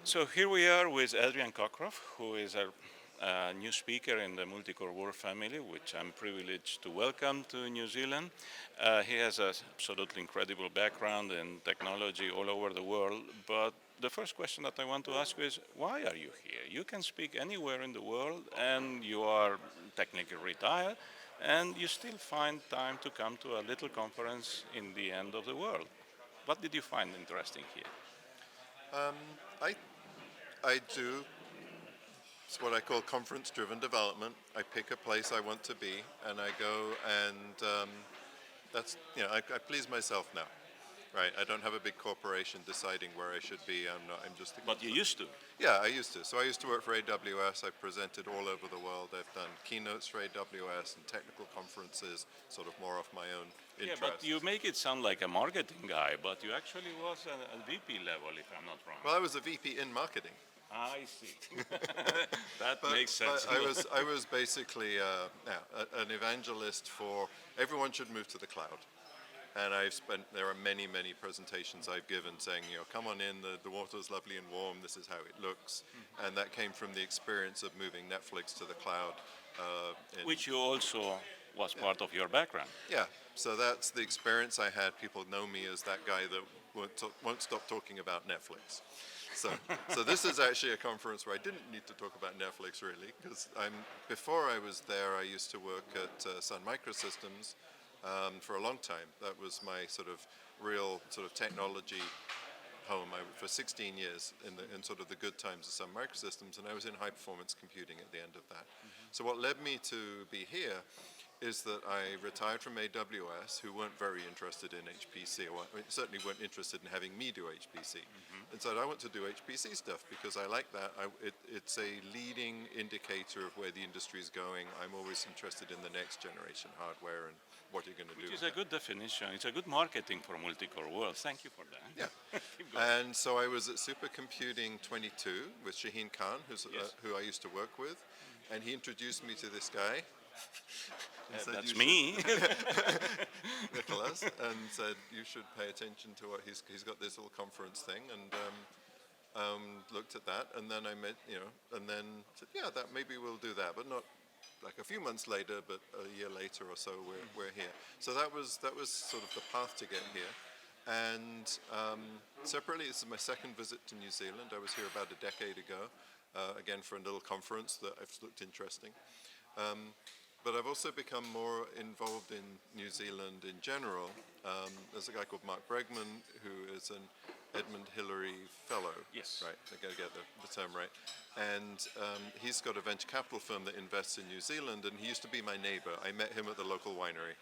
So here we are with Adrian Cockcroft, who is a new speaker in the Multicore World family, which I'm privileged to welcome to New Zealand. He has an absolutely incredible background in technology all over the world, but the first question that I want to ask you is, why are you here? You can speak anywhere in the world, and you are technically retired, and you still find time to come to a little conference in the end of the world. What did you find interesting here? Um, I I do it's what I call conference-driven development. I pick a place I want to be, and I go and that's I please myself now, right? I don't have a big corporation deciding where I should be. I'm not. I'm just a But you consultant. used to. Yeah, I used to. So I used to work for AWS. I presented all over the world. I've done keynotes for AWS and technical conferences, sort of more off my own Yeah, interest. but you make it sound like a marketing guy, but you actually was a VP level, if I'm not wrong. Well, I was a VP in marketing. I see. That But, makes sense. but I was basically an evangelist for everyone should move to the cloud. And there are many presentations I've given saying, come on in, the water's lovely and warm, this is how it looks. And that came from the experience of moving Netflix to the cloud. Which you also was Yeah, part of your background. yeah, so that's the experience I had. People know me as that guy that won't stop talking about Netflix. So, so this is actually a conference where I didn't need to talk about Netflix really, because before I was there, I used to work at Sun Microsystems for a long time. That was my sort of real sort of technology home. For 16 years in sort of the good times of Sun Microsystems, and I was in high performance computing at the end of that. So what led me to be here is that I retired from AWS, who weren't very interested in HPC, or certainly weren't interested in having me do HPC, and said I want to do HPC stuff because I like that. It's a leading indicator of where the industry is going. I'm always interested in the next generation hardware and what you're going to do. Which is with a good definition. It's a good marketing for Multicore World. Thank you for that. Yeah. Keep going. And so I was at Supercomputing 22 with Shaheen Khan, Yes. who I used to work with, and he introduced me to this guy. And said, That's "You me. Nicolás," and said you should pay attention to what he's got this little conference thing, and looked at that, and then I met and then said, yeah, that maybe we'll do that, but not like a few months later, but a year later or so we're here. So that was sort of the path to get here. And separately, this is my second visit to New Zealand. I was here about a decade ago, again for a little conference that I've looked interesting. But I've also become more involved in New Zealand in general. There's a guy called Mark Bregman, who is an Edmund Hillary Fellow. Yes. Right, I got to get the term right. And he's got a venture capital firm that invests in New Zealand, and he used to be my neighbor. I met him at the local winery.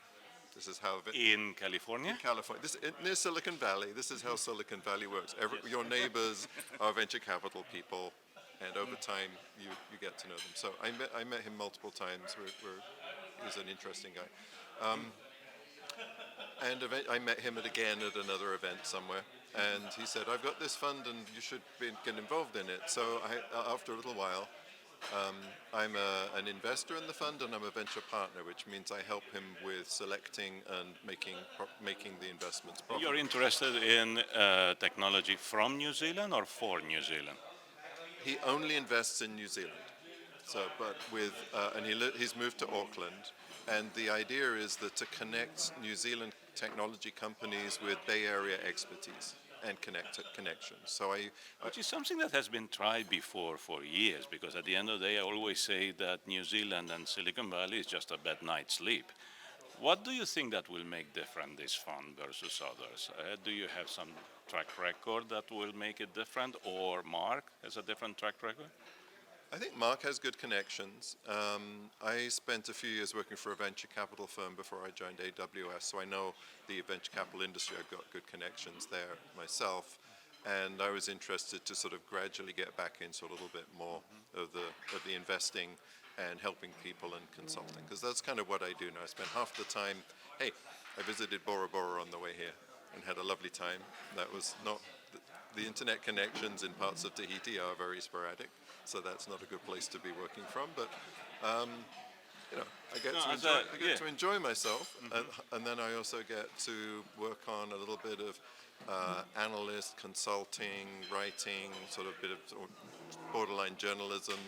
This is how In California? in California, near Silicon Valley. This is how Silicon Valley works. Your neighbors are venture capital people, and over time you get to know them. So I met him multiple times. He's an interesting guy. And I met him again at another event somewhere, and he said, "I've got this fund, and you should get involved in it." So after a little while, I'm an investor in the fund, and I'm a venture partner, which means I help him with selecting and making the investments You're profitable. interested in technology from New Zealand or for New Zealand? He only invests in New Zealand. So, but he's moved to Auckland, and the idea is that to connect New Zealand technology companies with Bay Area expertise and connections. So Which is something that has been tried before for years, because at the end of the day, I always say that New Zealand and Silicon Valley is just a bad night's sleep. What do you think that will make different this fund versus others? Do you have some track record that will make it different, or Mark has a different track record? I think Mark has good connections. I spent a few years working for a venture capital firm before I joined AWS, so I know the venture capital industry. I've got good connections there myself, and I was interested to sort of gradually get back into a little bit more of the investing and helping people and consulting, because that's kind of what I do now. I spend half the time. Hey, I visited Bora Bora on the way here and had a lovely time. That was not the internet connections in parts of Tahiti are very sporadic, so that's not a good place to be working from. But I get No, as to enjoy myself, and then I also get to work on a little bit of analyst, consulting, writing, sort of bit of borderline journalism.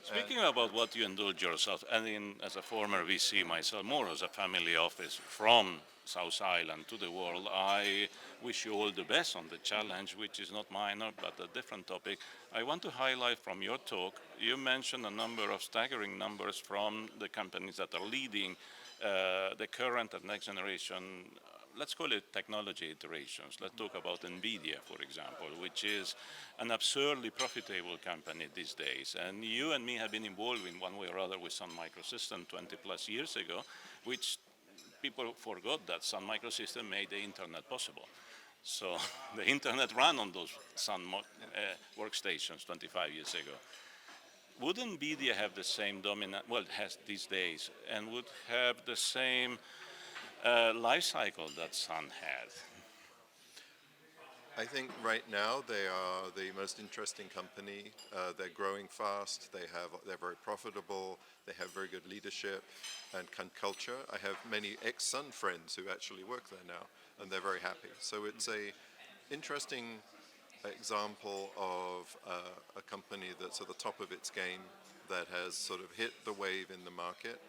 Speaking about what you indulge yourself, and as a former VC myself, more as a family office from South Island to the world, I wish you all the best on the challenge, which is not minor, but a different topic. I want to highlight from your talk, you mentioned a number of staggering numbers from the companies that are leading the current and next generation, let's call it technology iterations. Let's talk about NVIDIA, for example, which is an absurdly profitable company these days. And you and me have been involved in one way or other with Sun Microsystems 20 plus years ago, which people forgot that Sun Microsystems made the internet possible. So the internet ran on those Sun workstations 25 years ago. Would NVIDIA have the same dominant, well, it has these days, and would have the same life cycle that Sun had? I think right now they are the most interesting company. They're growing fast. They're very profitable. They have very good leadership and culture. I have many ex-Sun friends who actually work there now, and they're very happy. So it's a interesting example of a company that's at the top of its game, that has sort of hit the wave in the market,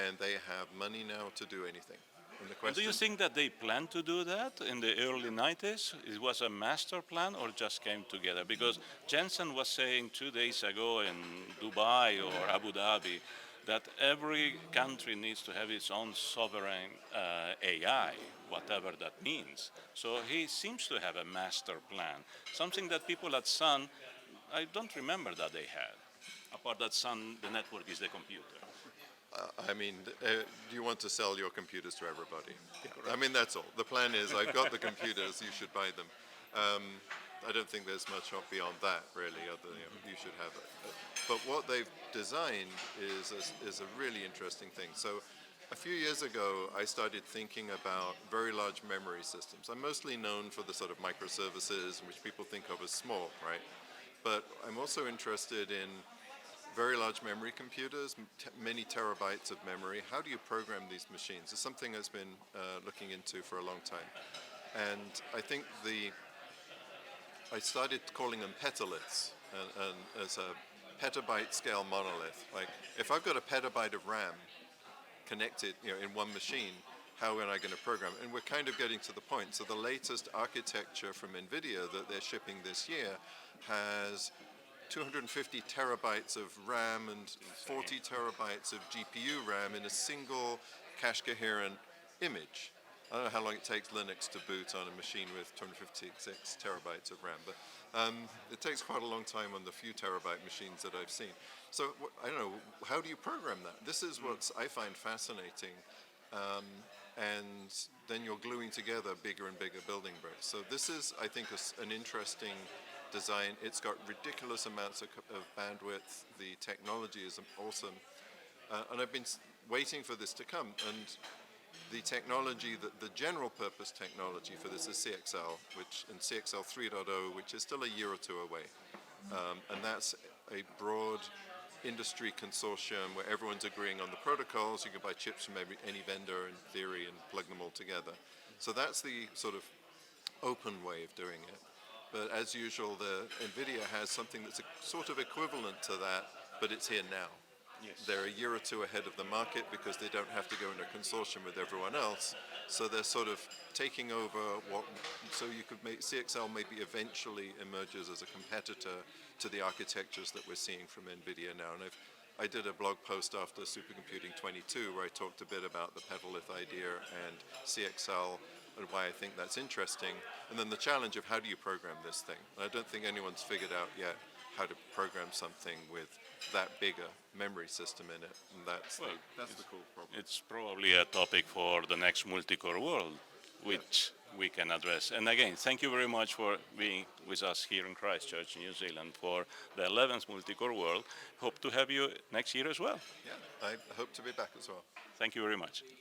and they have money now to do anything. And the And do question, you think that they planned to do that in the early 90s? It was a master plan or just came together? Because Jensen was saying 2 days ago in Dubai or Abu Dhabi that every country needs to have its own sovereign AI, whatever that means. So he seems to have a master plan, something that people at Sun, I don't remember that they had. Apart that Sun, the network is the computer. I mean, do you want to sell your computers to everybody? Yeah. I mean, that's all. The plan is, I've got the computers, you should buy them. I don't think there's much beyond that, really, other than you should have it. But what they've designed is a really interesting thing. So a few years ago, I started thinking about very large memory systems. I'm mostly known for the sort of microservices, which people think of as small, right? But I'm also interested in very large memory computers, many terabytes of memory. How do you program these machines? It's something I've been looking into for a long time. And I think I started calling them petaliths, and as a petabyte scale monolith. Like, if I've got a petabyte of RAM connected, in one machine, how am I going to program? And we're kind of getting to the point. So the latest architecture from NVIDIA that they're shipping this year has 250 terabytes of RAM and 40 terabytes of GPU RAM in a single cache coherent image. I don't know how long it takes Linux to boot on a machine with 256 terabytes of RAM, but it takes quite a long time on the few terabyte machines that I've seen. So I don't know, how do you program that? This is what I find fascinating. And then you're gluing together bigger and bigger building bricks. So this is, I think, an interesting design. It's got ridiculous amounts of bandwidth. The technology is awesome. And I've been waiting for this to come. And the technology, the general purpose technology for this is CXL, and CXL 3.0, which is still a year or two away. And that's a broad industry consortium where everyone's agreeing on the protocols. You can buy chips from any vendor in theory and plug them all together. So that's the sort of open way of doing it. But as usual, the NVIDIA has something that's sort of equivalent to that, but it's here now. Yes. They're a year or two ahead of the market because they don't have to go in a consortium with everyone else. So they're sort of taking over so you could CXL maybe eventually emerges as a competitor to the architectures that we're seeing from NVIDIA now. And I did a blog post after Supercomputing 22 where I talked a bit about the petalith idea and CXL and why I think that's interesting. And then the challenge of how do you program this thing? And I don't think anyone's figured out yet how to program something with that bigger memory system in it. And that's the cool problem. It's probably a topic for the next Multicore World, which we can address. And again, thank you very much for being with us here in Christchurch, New Zealand, for the 11th Multicore World. Hope to have you next year as well. Yeah, I hope to be back as well. Thank you very much.